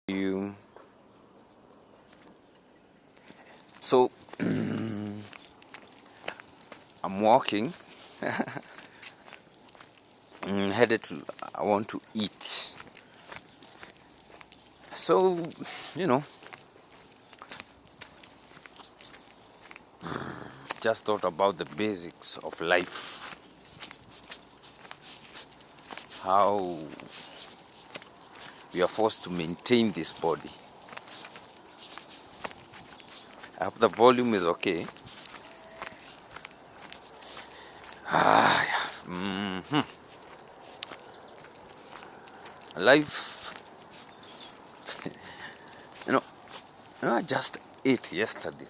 You so I'm walking headed to I want to eat. So, you know, just thought about the basics of life. How we are forced to maintain this body. I hope the volume is okay. Yeah. Life, you know, I just ate yesterday.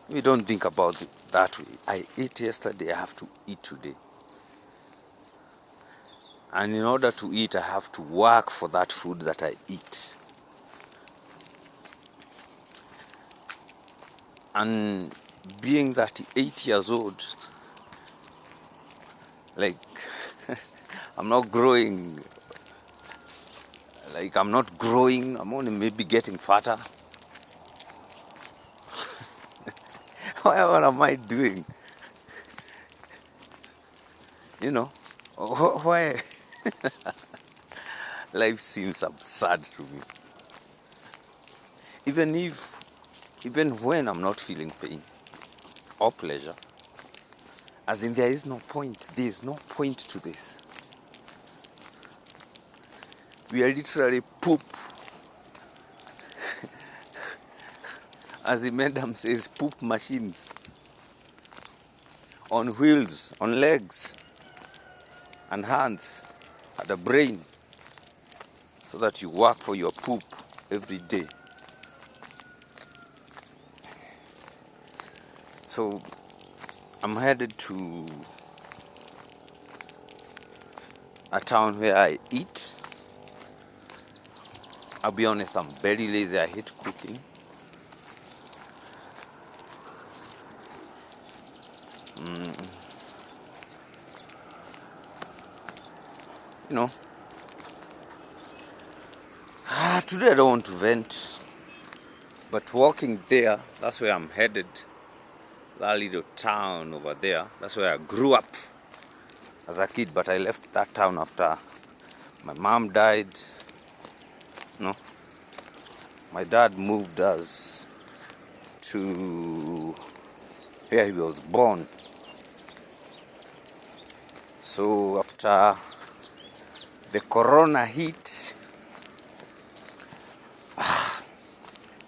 We don't think about it that way. I ate yesterday, I have to eat today. And in order to eat, I have to work for that food that I eat. And being 38 years old, like, I'm not growing. I'm not growing. I'm only maybe getting fatter. What am I doing? You know, why? Life seems absurd to me. Even when I'm not feeling pain or pleasure, as in there is no point. There is no point to this. We are literally poop. As the madam says, poop machines. On wheels, on legs, and hands, and a brain. So that you work for your poop every day. So I'm headed to a town where I eat. I'll be honest, I'm very lazy. I hate cooking. You know, today I don't want to vent, but walking there, that's where I'm headed. That little town over there, that's where I grew up as a kid, but I left that town after my mom died. No, my dad moved us to where he was born. So after the corona hit,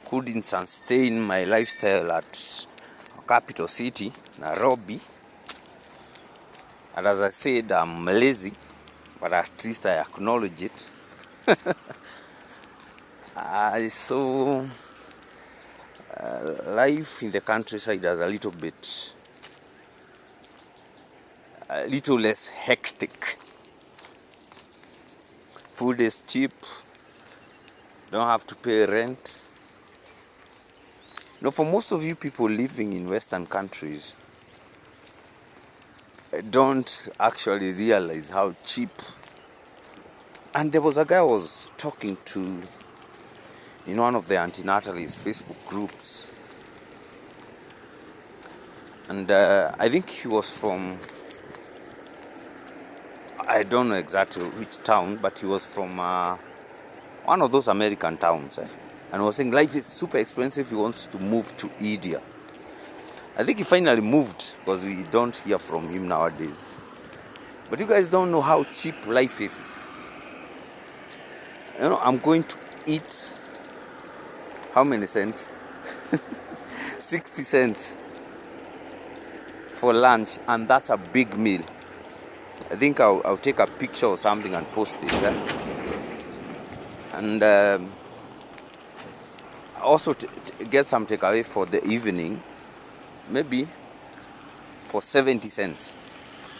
couldn't sustain my lifestyle at capital city, Nairobi. And as I said, I'm lazy, but at least I acknowledge it. So life in the countryside is a little less hectic. Food is cheap. Don't have to pay rent. For most of you people living in Western countries, don't actually realize how cheap. And there was a guy I was talking to in one of the antinatalist Facebook groups. And I think he was from, I don't know exactly which town, but he was from one of those American towns. And he was saying life is super expensive. He wants to move to India. I think he finally moved because we don't hear from him nowadays. But you guys don't know how cheap life is. I'm going to eat how many cents? 60 cents for lunch, and that's a big meal. I think I'll take a picture or something and post it. And also get some takeaway for the evening, maybe for 70 cents.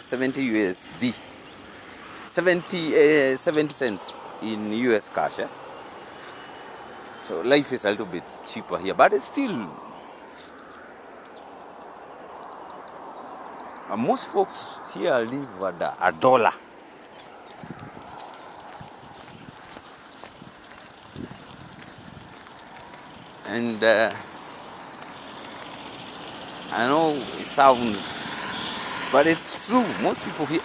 70 USD. 70 cents in US cash. So life is a little bit cheaper here, but it's still, most folks here live at $1. And I know it sounds, but it's true. Most people here,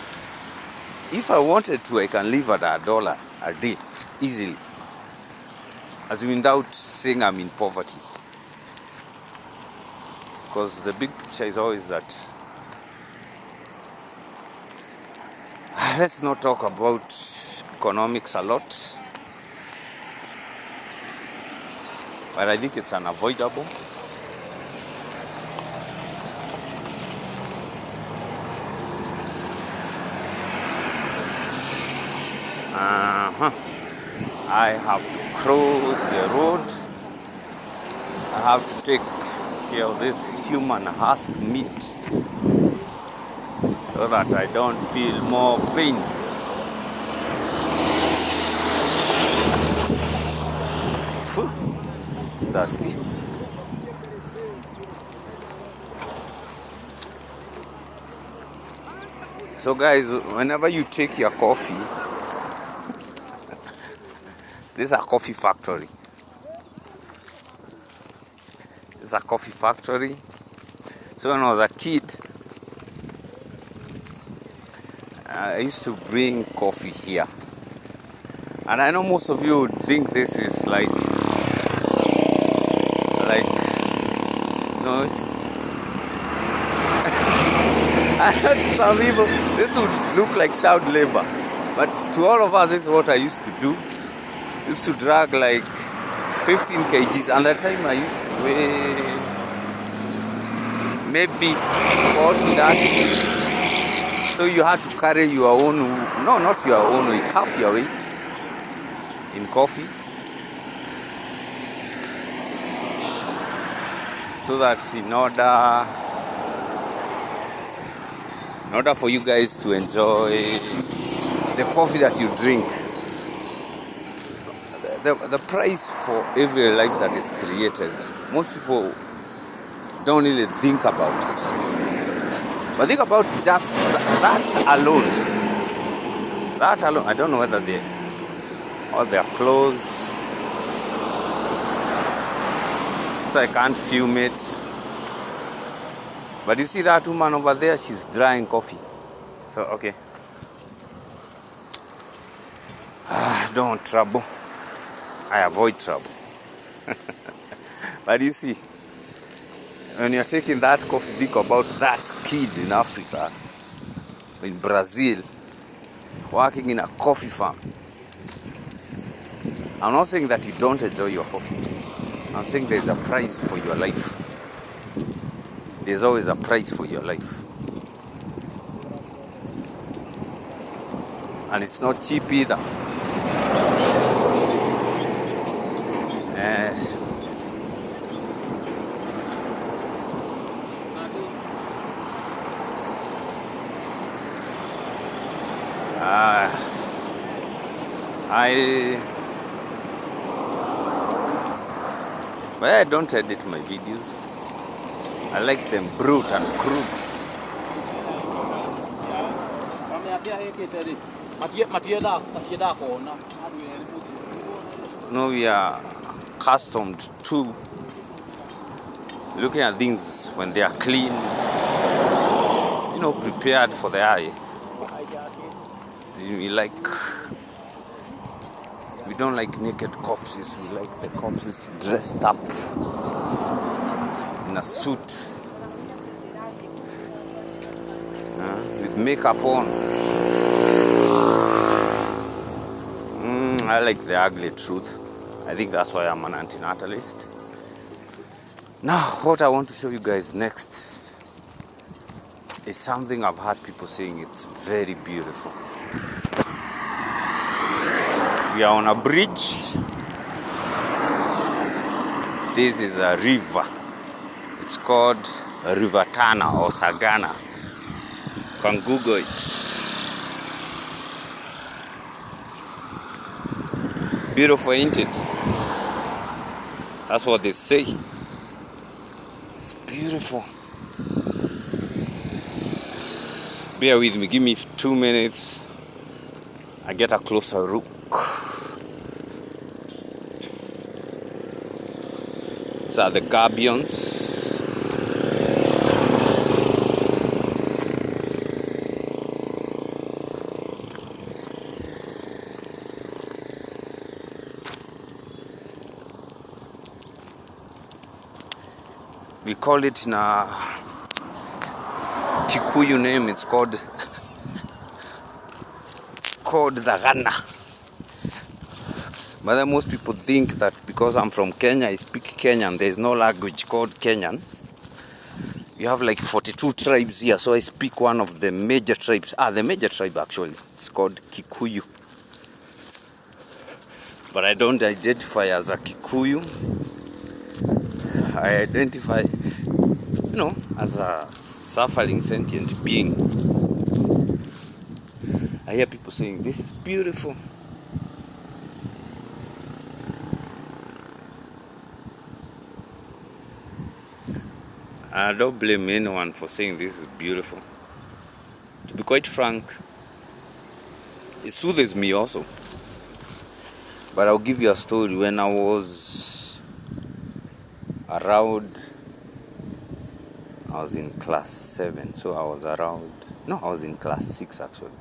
if I wanted to, I can live at $1 a day easily, as without saying I'm in poverty. Because the big picture is always that. Let's not talk about economics a lot, but I think it's unavoidable. I have to cross the road. I have to take care of this human husk meat so that I don't feel more pain. It's dusty. So guys, whenever you take your coffee, this is a coffee factory. It's a coffee factory. So when I was a kid, I used to bring coffee here. And I know most of you would think this is like, no, it's, some people, this would look like child labor. But to all of us, this is what I used to do. I used to drag like 15 kgs. And that time I used to weigh maybe 40, 30. So you had to carry your own, no, not your own weight, half your weight in coffee. So that in order for you guys to enjoy the coffee that you drink, the price for every life that is created, most people don't really think about it. But think about just that alone. That alone, I don't know whether they are closed, so I can't film it. But you see that woman over there, she's drying coffee. So, okay. Don't want trouble. I avoid trouble. But you see, when you're taking that coffee, think about that kid in Africa, in Brazil, working in a coffee farm. I'm not saying that you don't enjoy your coffee. I'm saying there's a price for your life. There's always a price for your life. And it's not cheap either. Yes. But I don't edit my videos. I like them brute and crude. No, we are accustomed to looking at things when they are clean, prepared for the eye. We don't like naked corpses. We like the corpses dressed up in a suit, with makeup on. I like the ugly truth. I think that's why I'm an antinatalist. Now, what I want to show you guys next is something I've heard people saying it's very beautiful. We are on a bridge. This is a river. It's called River Tana or Sagana. You can Google it. Beautiful, ain't it? That's what they say. It's beautiful. Bear with me, give me 2 minutes. I get a closer look. These are the gabions. We call it in a Kikuyu name. It's called the Ghana. But then most people think that because I'm from Kenya, I speak Kenyan. There is no language called Kenyan. You have like 42 tribes here, so I speak one of the major tribes. The major tribe actually. It's called Kikuyu. But I don't identify as a Kikuyu. I identify, as a suffering sentient being. I hear people saying, this is beautiful. I don't blame anyone for saying this is beautiful. To be quite frank, it soothes me also. But I'll give you a story. When I was in class 7, so I was in class 6 actually.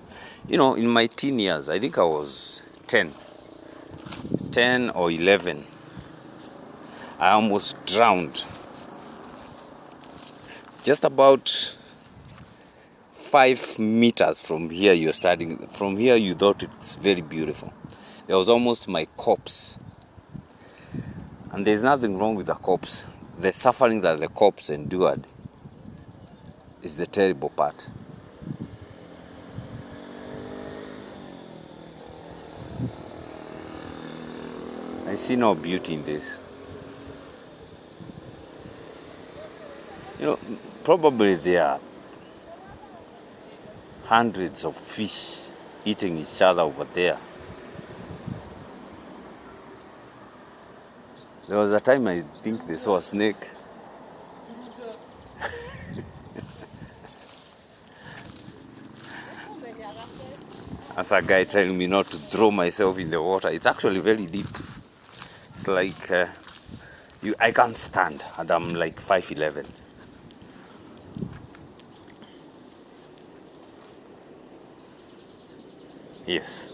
In my teen years, I think I was 10 or 11. I almost drowned. Just about 5 meters from here you're starting. From here you thought it's very beautiful. There was almost my corpse. And there's nothing wrong with the corpse. The suffering that the corpse endured is the terrible part. I see no beauty in this. Probably there are hundreds of fish eating each other over there. There was a time I think they saw a snake. As a guy telling me not to throw myself in the water. It's actually very deep. It's like I can't stand, and I'm like 5'11". Yes.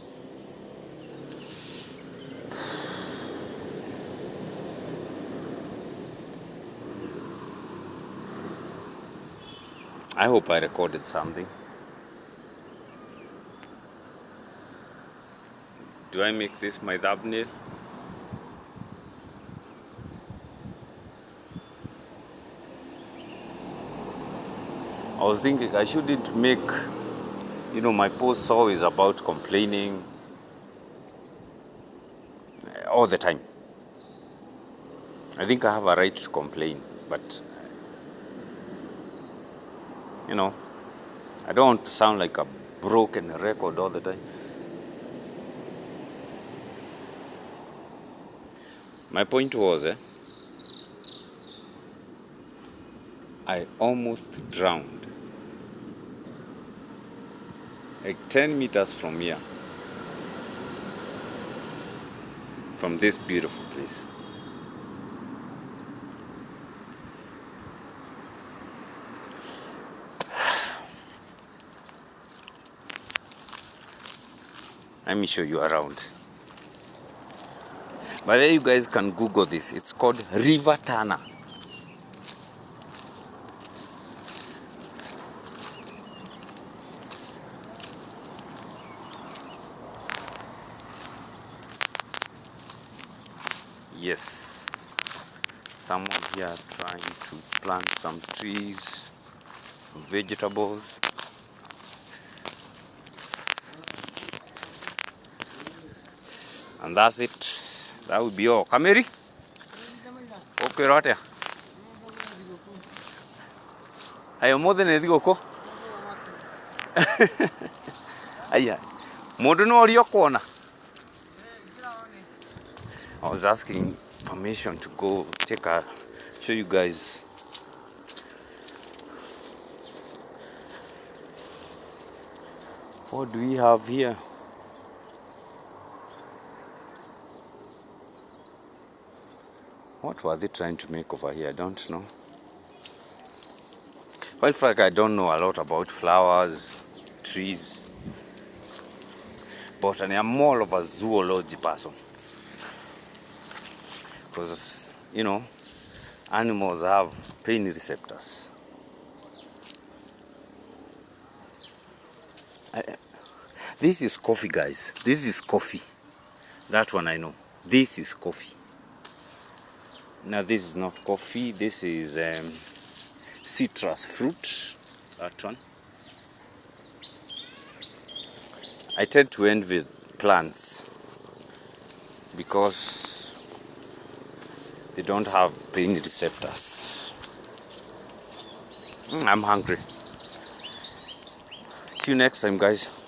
I hope I recorded something. Do I make this my thumbnail? I was thinking I shouldn't make, my posts always about complaining all the time. I think I have a right to complain, but, I don't want to sound like a broken record all the time. My point was, I almost drowned. Like 10 meters from here. From this beautiful place. Let me show you around. But then you guys can Google this. It's called River Tana. Yes. Someone here trying to plant some trees, vegetables. And that's it. That would be all. Kameri? Okay, right here. Ayo more than go. Aya. Modu no ori okona. I was asking permission to go show you guys. What do we have here? What were they trying to make over here? I don't know. Well, in fact, I don't know a lot about flowers, trees, botany. I'm more of a zoology person. Because, you know, animals have pain receptors. This is coffee, guys. This is coffee. That one I know. This is coffee. Now this is not coffee. This is citrus fruit. That one. I tend to envy plants because they don't have pain receptors. I'm hungry. See you next time, guys.